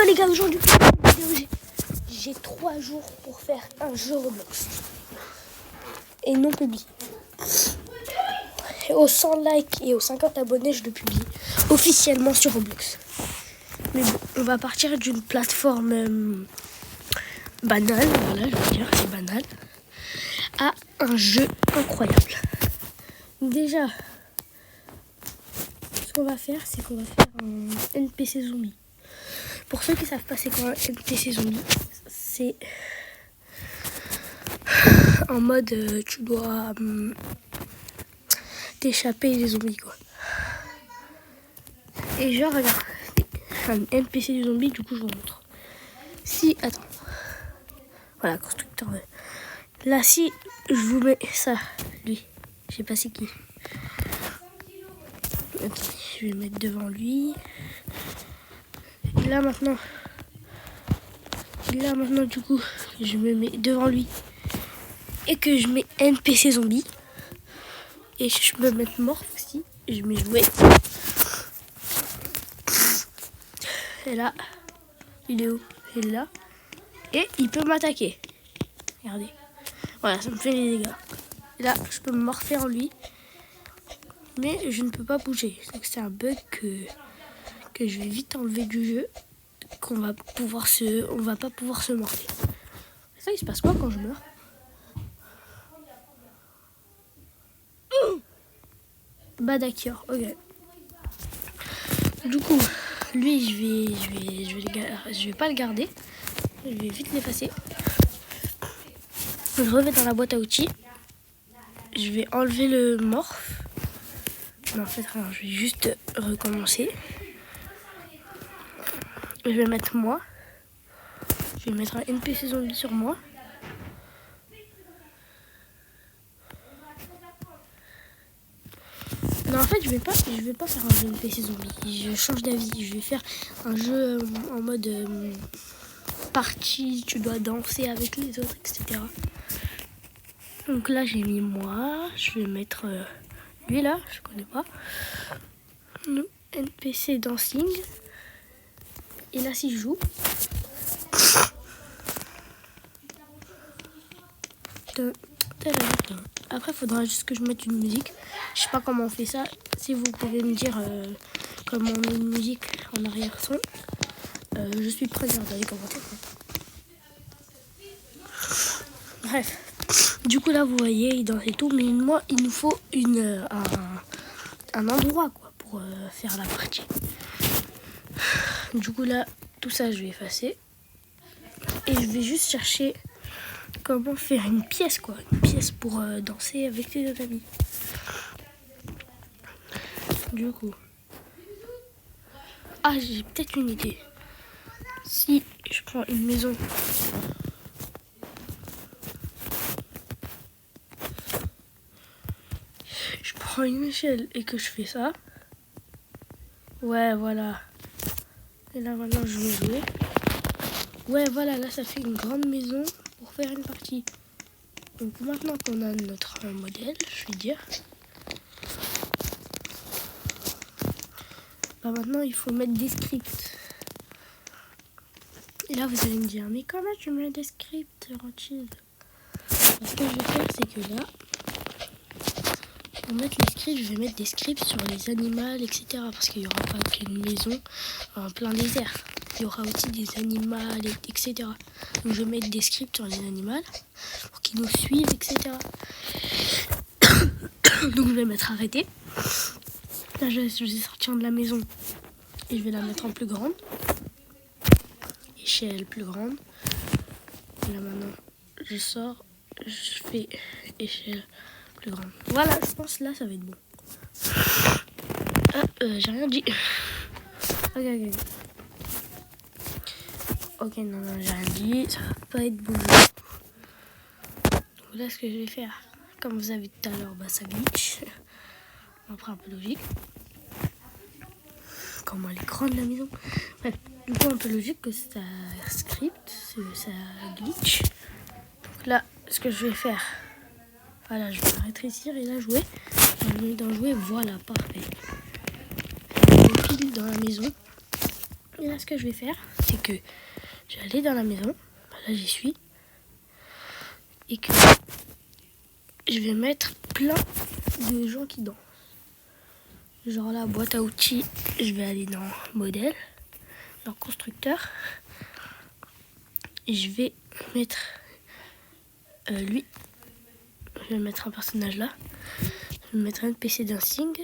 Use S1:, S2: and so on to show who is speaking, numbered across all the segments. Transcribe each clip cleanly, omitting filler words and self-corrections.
S1: les gars, aujourd'hui, j'ai 3 jours pour faire un jeu Roblox. Et non publié. Et aux 100 likes et aux 50 abonnés, je le publie officiellement sur Roblox. Mais bon, on va partir d'une plateforme banale, voilà, je veux dire, c'est banal, à un jeu incroyable. Déjà, ce qu'on va faire, c'est qu'on va faire un NPC zombie. Pour ceux qui ne savent pas c'est quoi un NPC zombie, c'est en mode tu dois t'échapper des zombies quoi. Et genre regarde, un NPC du zombie, du coup je vous montre. Si, attends, voilà, constructeur. Là si je vous mets ça, lui, je sais pas c'est qui. Attendez, je vais le mettre devant lui. Là maintenant du coup, je me mets devant lui et que je mets NPC zombie. Et je peux mettre mort aussi. Je mets jouer. Et là, il est où? Il est là. Et il peut m'attaquer. Regardez. Voilà, ça me fait les dégâts. Et là, je peux me morfer en lui. Mais je ne peux pas bouger. C'est un bug que je vais vite enlever du jeu. On va pas pouvoir se morfer. Ça, il se passe quoi quand je meurs? Bah d'accord, ok. Du coup, lui, je vais pas le garder. Je vais vite l'effacer. Je remets dans la boîte à outils. Je vais enlever le morph. Non, en fait, rien, je vais juste recommencer. Je vais mettre moi. Je vais mettre un NPC zombie sur moi. Non, en fait, je vais pas faire un jeu NPC zombie. Je change d'avis. Je vais faire un jeu en mode partie. Tu dois danser avec les autres, etc. Donc là, j'ai mis moi. Je vais mettre lui là. Je connais pas. NPC dancing. Et là, si je joue. Après, il faudra juste que je mette une musique. Je sais pas comment on fait ça. Si vous pouvez me dire comment on met une musique en arrière-son, je suis preneur dans les commentaires. Bref. Du coup, là, vous voyez, il danse et tout. Mais moi, il nous faut un endroit quoi, pour faire la partie. Du coup, là, tout ça, je vais effacer. Et je vais juste chercher comment faire une pièce, quoi. Une pièce pour danser avec tes autres amis. Du coup. Ah, j'ai peut-être une idée. Si je prends une maison. Je prends une échelle et que je fais ça. Ouais, voilà. Et là, maintenant, je vais jouer. Ouais, voilà, là, ça fait une grande maison pour faire une partie. Donc, maintenant qu'on a notre modèle, je vais dire. Bah, maintenant, il faut mettre des scripts. Et là, vous allez me dire, mais comment tu mets des scripts, Rothschild? Ce que je vais faire, c'est que là, pour mettre les scripts, je vais mettre des scripts sur les animaux, etc. Parce qu'il n'y aura pas qu'une maison en plein désert. Il y aura aussi des animaux, etc. Donc je vais mettre des scripts sur les animaux pour qu'ils nous suivent, etc. Donc je vais mettre arrêté. Là, je vais sortir de la maison et je vais la mettre en plus grande. Échelle plus grande. Et là maintenant, je sors, je fais échelle plus grande. Voilà, je pense là, ça va être bon. Ah, j'ai rien dit. Ok. Ok, non, j'ai rien dit. Ça va pas être bon. Donc là, ce que je vais faire, comme vous avez vu tout à l'heure, bah, ça glitch. Après, un peu logique. Comment elle est grande la maison. Bref, du coup, un peu logique que ça script, ça glitch. Donc là, ce que je vais faire, voilà, je vais rétrécir et là, jouer. Je vais dans jouer, voilà, parfait. Je pile dans la maison. Et là, ce que je vais faire, c'est que je vais aller dans la maison. Là, j'y suis. Et que je vais mettre plein de gens qui dansent. Genre la boîte à outils, je vais aller dans modèle, dans constructeur. Et je vais mettre lui. Je vais mettre un personnage là. Je vais mettre un NPC dancing.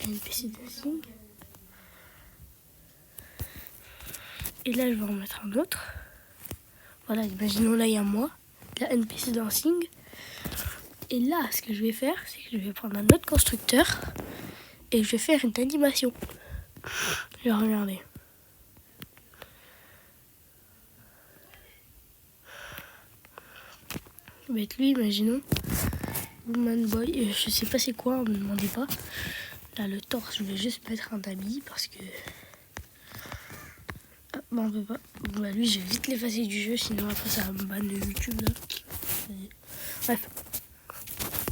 S1: NPC dancing. Et là, je vais en mettre un autre. Voilà, imaginons là, il y a moi. La NPC dancing. Et là, ce que je vais faire, c'est que je vais prendre un autre constructeur. Et je vais faire une animation. Je vais regarder. Je vais être lui, imaginons. Woman Boy, je sais pas c'est quoi, ne me demandez pas. Là, le torse, je vais juste mettre un habit parce que... Ah, bah on peut pas. Bon, bah lui, je vais vite l'effacer du jeu, sinon après ça va me banne de YouTube là. Bref.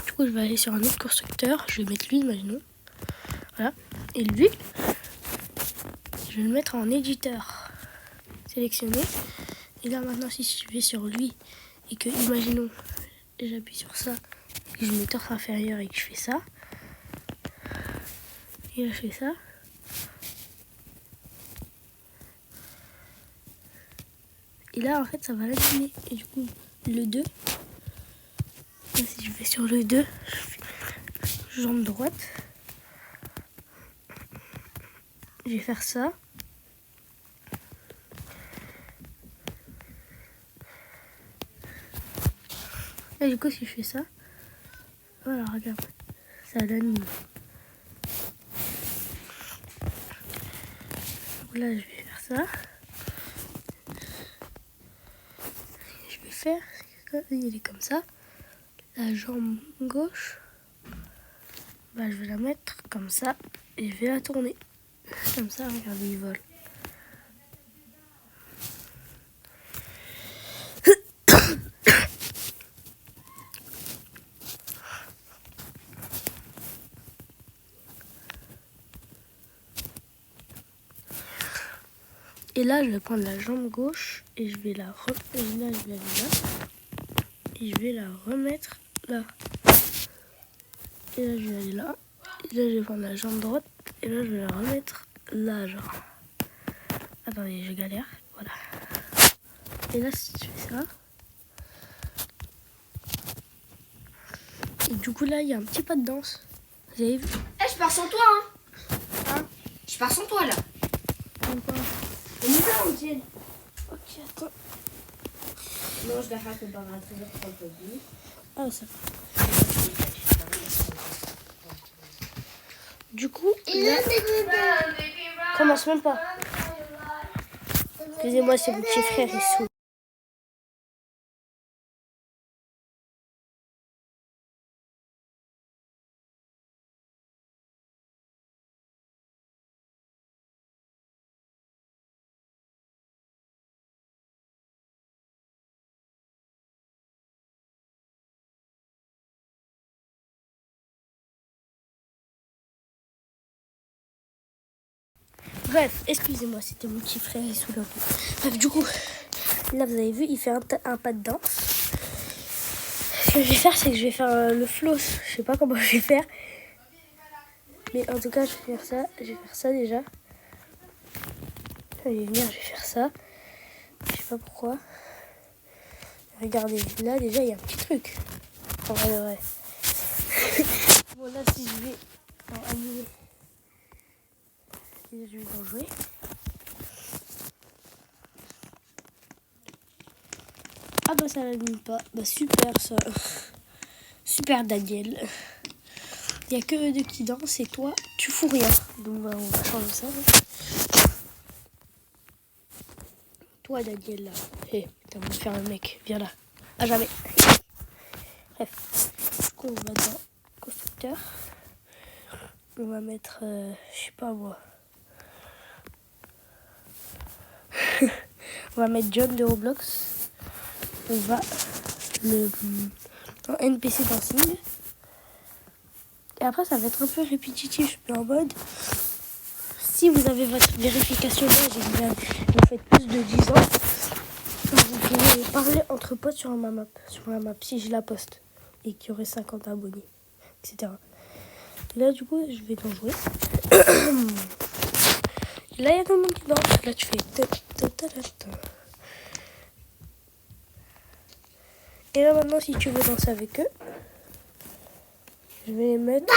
S1: Du coup, je vais aller sur un autre constructeur. Je vais mettre lui, imaginons. Voilà. Et lui, je vais le mettre en éditeur. Sélectionné. Et là, maintenant, si je vais sur lui et que, imaginons, j'appuie sur ça, et je mets torse inférieur et que je fais ça. Et là, je fais ça. Et là, en fait, ça va l'animer. Et du coup, le 2. Là, si je vais sur le 2, je fais jambe droite. Je vais faire ça. Et du coup, si je fais ça, voilà, regarde, ça l'anime. Là, je vais faire ça. Je vais faire, il est comme ça. La jambe gauche, bah, je vais la mettre comme ça et je vais la tourner. Comme ça, regardez, il vole. Et là, je vais prendre la jambe gauche et je vais la et là, je vais aller là. Et je vais la remettre là. Et là, je vais aller là. Et là, je vais prendre la jambe droite. Et là, je vais la remettre là, genre. Attendez, je galère. Voilà. Et là, si je fais ça. Et du coup, là, il y a un petit pas de danse. Vous avez vu?
S2: Eh, je pars sans toi, hein. Je pars sans toi, là.
S1: Pourquoi?
S2: On y va, on tient.
S1: Ok, attends.
S2: Non, je la rate par un 13h30.
S1: Ah, ça va. Du coup, là, commence même pas. Excusez-moi, c'est mon petit frère, il saoule. Bref, excusez-moi, c'était mon petit frère, il saoule un peu. Bref, du coup, là, vous avez vu, il fait un pas de danse. Ce que je vais faire, c'est que je vais faire le floss. Je sais pas comment je vais faire. Mais en tout cas, je vais faire ça. Je vais faire ça déjà. Je vais venir, je vais faire ça. Je sais pas pourquoi. Regardez, là, déjà, il y a un petit truc. En vrai, de vrai. Bon, là, si je vais en annuler. Déjà, je vais en jouer. Ah bah ça l'anime pas. Bah super ça. Super Daniel. Il n'y a que eux deux qui dansent et toi tu fous rien. Donc bah, on va changer ça. Toi Daniel là. Hé, t'as voulu faire un mec. Viens là. À jamais. Bref. Du coup on va dans constructeur. On va mettre je sais pas moi. On va mettre John de Roblox. On va le NPC dancing. Et après ça va être un peu répétitif, mais en mode si si vous avez votre vérification d'âge et que vous faites plus de 10 ans, vous pouvez parler entre potes sur la map, si je la poste, et qu'il y aurait 50 abonnés, etc. Et là, du coup, je vais t'en jouer. Et là, il y a tout le monde qui danse. Là, tu fais... Et là, maintenant, si tu veux danser avec eux, je vais les mettre...